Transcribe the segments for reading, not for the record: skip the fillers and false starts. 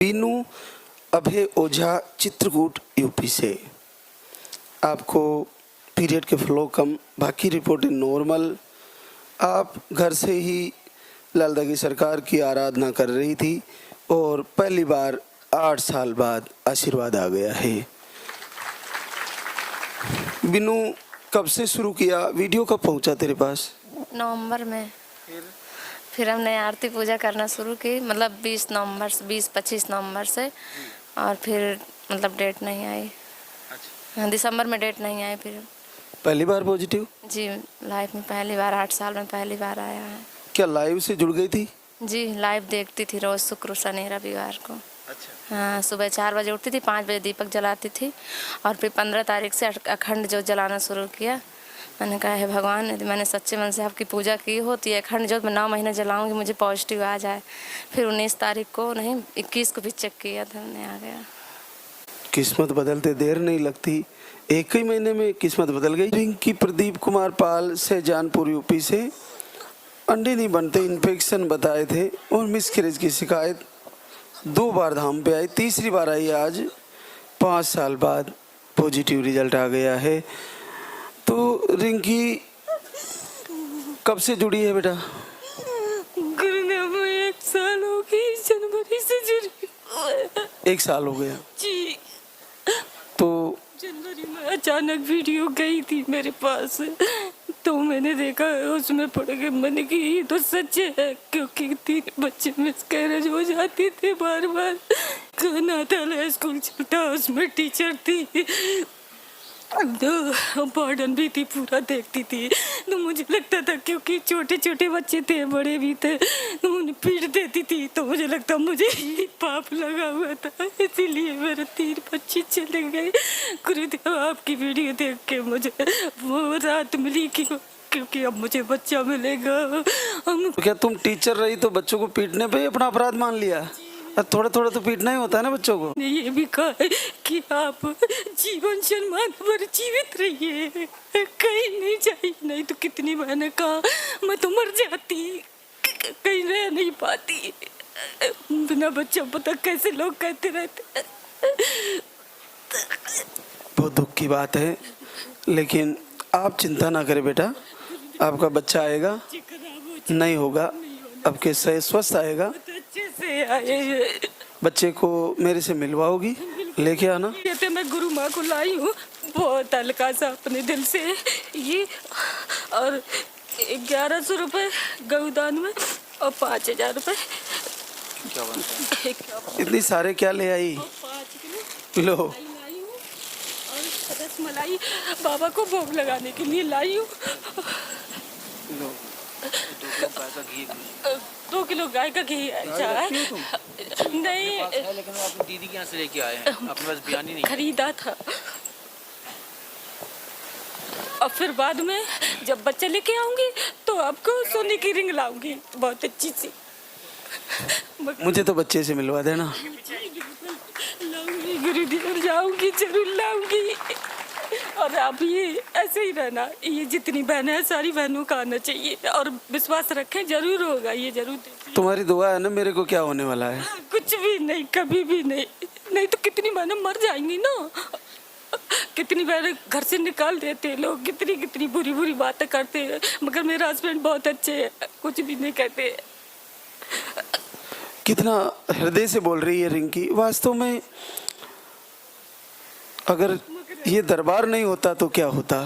बीनू अभय ओझा Chitrakoot UP से। आपको period के फ्लो कम, बाकी रिपोर्टें नॉर्मल। आप घर से ही लालदा की सरकार की आराधना कर रही थी और पहली बार 8 साल बाद आशीर्वाद आ गया है। बीनू कब से शुरू किया, वीडियो कब पहुंचा तेरे पास? नवंबर में। फिर हमने आरती पूजा करना शुरू की, मतलब 20-25 नवंबर से। और फिर मतलब डेट नहीं आई। अच्छा। दिसंबर में डेट नहीं आई। फिर पहली बार पॉजिटिव? जी, लाइफ में पहली बार, 8 साल में पहली बार आया है। क्या लाइव से जुड़ गई थी? जी, लाइव देखती थी रोज, शुक्र शनि रविवार को। अच्छा। हाँ, सुबह 4 बजे उठती थी, 5 बजे दीपक जलाती थी। और फिर 15 तारीख से अखंड ज्योत जलाना शुरू किया। मैंने कहा है भगवान, यदि मैंने सच्चे मन से आपकी पूजा की होती है, अखंड ज्योत मैं 9 महीने जलाऊंगी, मुझे पॉजिटिव आ जाए। फिर 19 तारीख को नहीं, 21 को भी चेक किया था, हमने आ गया। किस्मत बदलते देर नहीं लगती, एक ही महीने में किस्मत बदल गई। रिंकी प्रदीप कुमार पाल सहजानपुर यूपी से। अंडे नहीं बनते, इन्फेक्शन बताए थे और मिसकैरेज की शिकायत 2 बार धाम पे आई, तीसरी बार आई आज। 5 साल बाद पॉजिटिव रिजल्ट आ गया है। तो रिंकी कब से जुड़ी है बेटा? गुरुदेव, 1 साल हो गई, जनवरी से जुड़ी। 1 साल हो गया जी। तो जनवरी में अचानक वीडियो गई थी मेरे पास, तो मैंने देखा, उसमें पड़ गए। मैंने कि ये तो सच है, क्योंकि 3 बच्चे मिसकैरेज हो जाते थे बार बार। नाथालय स्कूल चलता, उसमें टीचर थी, तो वार्डन भी थी, पूरा देखती थी। तो मुझे लगता था, क्योंकि छोटे छोटे बच्चे थे, बड़े भी थे, तो उन्हें पीट देती थी, तो मुझे लगता मुझे ही पाप लगा हुआ था, इसीलिए मेरे 3 बच्चे चले गए। गुरुदेव, आपकी वीडियो देख के मुझे वो रात मिली क्योंकि अब मुझे बच्चा मिलेगा। हम क्या तुम टीचर रही तो बच्चों को पीटने पे ही अपना अपराध मान लिया? थोड़ा थोड़ा तो पीटना ही होता है ना बच्चों को। ने ये भी कहा है कि आप जीवन सम्मान पर जीवित रहिए, कहीं नहीं जाइए, नहीं तो कितनी मैंने कहा मैं तो मर जाती, कहीं रह नहीं पाती। बिना बच्चा पता कैसे लोग कहते रहते। बहुत दुख की बात है, लेकिन आप चिंता ना करें बेटा, आपका बच्चा आएगा, नहीं होगा, आपके सही स्वस्थ आएगा। अच्छे से आए। बच्चे को मेरे से मिलवाओगी, लेके आना। ये तो मैं गुरु माँ को लाई हूँ, बहुत हल्का सा अपने दिल से ये। और 1100 रुपये गौदान में और 5000 रुपये। इतनी सारे क्या ले आई? 5 किलो लो। लाई हूँ, और रसमलाई बाबा को भोग लगाने के लिए लाई हूँ। 2 किलो गाय का घी। अच्छा नहीं, लेकिन वो अपनी दीदी के यहाँ से लेके आए हैं, अपने पास बयानी नहीं खरीदा था। और फिर बाद में जब बच्चा लेके आऊंगी तो आपको सोने की रिंग लाऊंगी, बहुत अच्छी सी। मुझे तो बच्चे से मिलवा देना। लाऊंगी गुरुदेव, जाऊंगी, जरूर लाऊंगी। और आप ये ऐसे ही रहना, ये जितनी बहनें हैं सारी बहनों का आना चाहिए, और विश्वास रखें, जरूर होगा, ये जरूर देखिए। तुम्हारी दुआ है ना, मेरे को क्या होने वाला है? कुछ भी नहीं, कभी भी नहीं। नहीं तो कितनी बहनें मर जाएंगी ना, कितनी बहनें घर से निकाल देते लोग, कितनी कितनी बुरी बुरी बातें करते हैं। मगर मेरे हस्बैंड बहुत अच्छे हैं, कुछ भी नहीं कहते। कितना हृदय से बोल रही है रिंकी। वास्तव में अगर ये दरबार नहीं होता तो क्या होता?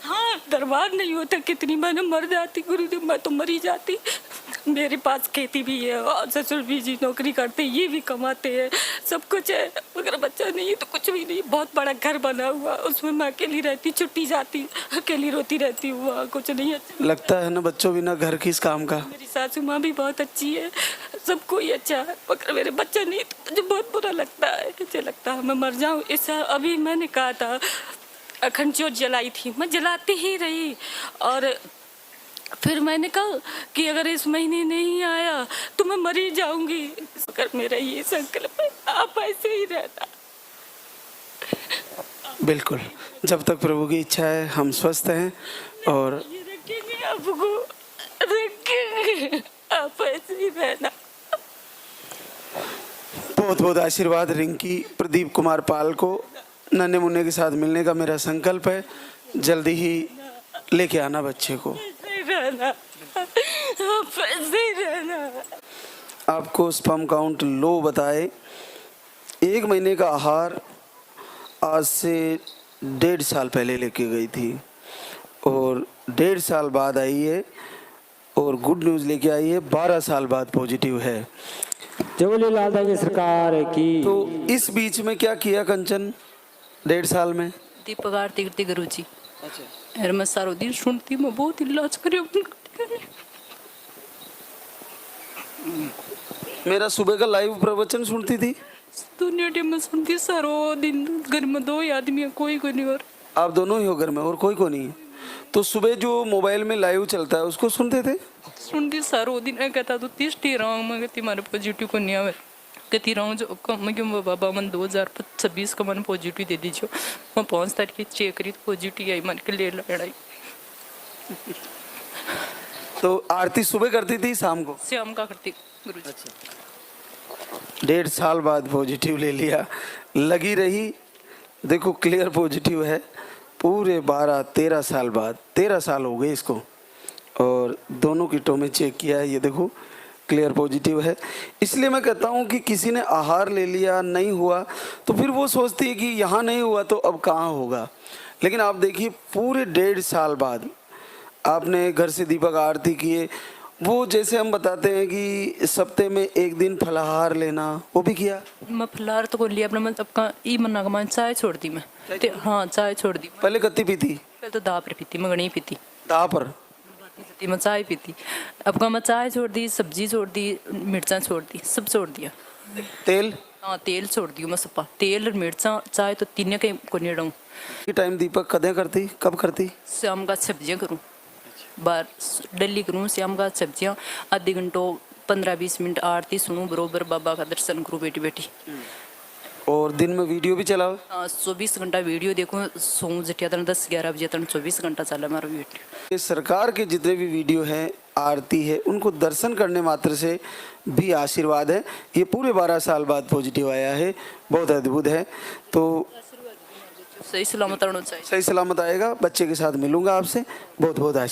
हाँ, दरबार नहीं होता, कितनी मैंने मर जाती गुरुदेव, मैं तो मरी जाती। मेरे पास खेती भी है और ससुर भी जी नौकरी करते, ये भी कमाते हैं, सब कुछ है, मगर बच्चा नहीं है तो कुछ भी नहीं। बहुत बड़ा घर बना हुआ, उसमें मैं अकेली रहती, छुट्टी जाती, अकेली रोती रहती हूँ, वहाँ कुछ नहीं है। लगता है ना बच्चों बिना घर किस काम का। मेरी सासू माँ भी बहुत अच्छी है, सब कोई अच्छा है, मगर मेरे बच्चा नहीं तो मुझे बहुत बुरा लगता है। मुझे लगता है मैं मर जाऊँ। इस अभी मैंने कहा था, अखंड ज्योत जलाई थी, मैं जलाती ही रही। और फिर मैंने कहा कि अगर इस महीने नहीं आया तो मैं मर ही जाऊंगी। मगर मेरा ये संकल्प है, आप ऐसे ही रहना। बिल्कुल, जब तक प्रभु की इच्छा है हम स्वस्थ हैं और ये रखेंगे, आपको रखेंगे, आप ऐसे ही रहना। बहुत बहुत आशीर्वाद रिंकी प्रदीप कुमार पाल को। नन्हे मुन्ने के साथ मिलने का मेरा संकल्प है, जल्दी ही लेके आना बच्चे को। ऐसे ही रहना, ऐसे ही रहना। आपको स्पर्म काउंट लो बताए, 1 महीने का आहार आज से 1.5 साल पहले लेके गई थी और 1.5 साल बाद आई है और गुड न्यूज़ लेके आई है, 12 साल बाद पॉजिटिव है। जवली लादा की सरकार की। तो इस बीच में क्या किया कंचन 1.5 साल में? दीपक आरती करती गुरु जी। अच्छा। मैं सारो दिन सुनती, मैं बहुत इलाज करी। मेरा सुबह का लाइव प्रवचन सुनती थी। दुनिया में सुनती सारो दिन। घर में 2 ही आदमी है, कोई नहीं। और आप दोनों ही हो घर में और कोई को नहीं है? तो सुबह जो मोबाइल में लाइव चलता है उसको सुनते थे? सुनती सारो दिन। कहता तो 30 रहा मैं कहती मारे पॉजिटिव को नहीं आवे, कहती रहा जो मैं क्यों बाबा मन 2026 का मन पॉजिटिव दे दीजिए। मैं 5 तारीख चेक करी तो पॉजिटिव आई, मन के ले लड़ाई। तो आरती सुबह करती थी शाम को? शाम का करती गुरु जी। 1.5 साल बाद पॉजिटिव ले लिया, लगी रही। देखो क्लियर पॉजिटिव है, पूरे 12-13 साल बाद, 13 साल हो गए इसको और दोनों किटों में चेक किया है, ये देखो क्लियर पॉजिटिव है। इसलिए मैं कहता हूँ कि किसी ने आहार ले लिया नहीं हुआ तो फिर वो सोचती है कि यहाँ नहीं हुआ तो अब कहाँ होगा। लेकिन आप देखिए पूरे 1.5 साल बाद आपने घर से दीपक आरती किए। वो जैसे हम बताते हैं कि सप्ते में 1 दिन फलाहार लेना, वो भी किया? मैं फलाहार तो को लिया अपने मतलब का ई मना का मन चाय छोड़ दी मैं। हाँ चाय छोड़ दी। पहले कत्ती पीती? पहले तो दाप पीती, मैं नहीं पीती। दाप पर मैं चाय पीती। अब का मैं चाय छोड़ दी, सब्जी छोड़ दी, मिर्चा छोड़ दी, सब छोड़ दिया। तेल? हाँ तेल छोड़ दी मैं सपा। तेल मिर्चा चाय तो तीनों के को नहीं रहूँ। टाइम दीपक कदें करती, कब करती? शाम का सब्जियाँ करूँ, बार डेली करूँ शाम का सब्जियाँ। आधे घंटों 15-20 मिनट आरती सुनूँ, बरोबर बाबा का दर्शन करूँ बेटी बेटी। और दिन में वीडियो भी चलाओ? 24 घंटा वीडियो देखूँ। सोऊं जटिया तक 10-11 बजे तक 24 घंटा चला हमारा वीडियो। ये सरकार के जितने भी वीडियो हैं, आरती है, उनको दर्शन करने मात्र से भी आशीर्वाद है। ये पूरे 12 साल बाद पॉजिटिव आया है, बहुत अद्भुत है। तो सही सलामत रहना चाहिए। सही सलामत आएगा, बच्चे के साथ मिलूंगा आपसे। बहुत बहुत आशीर्वाद।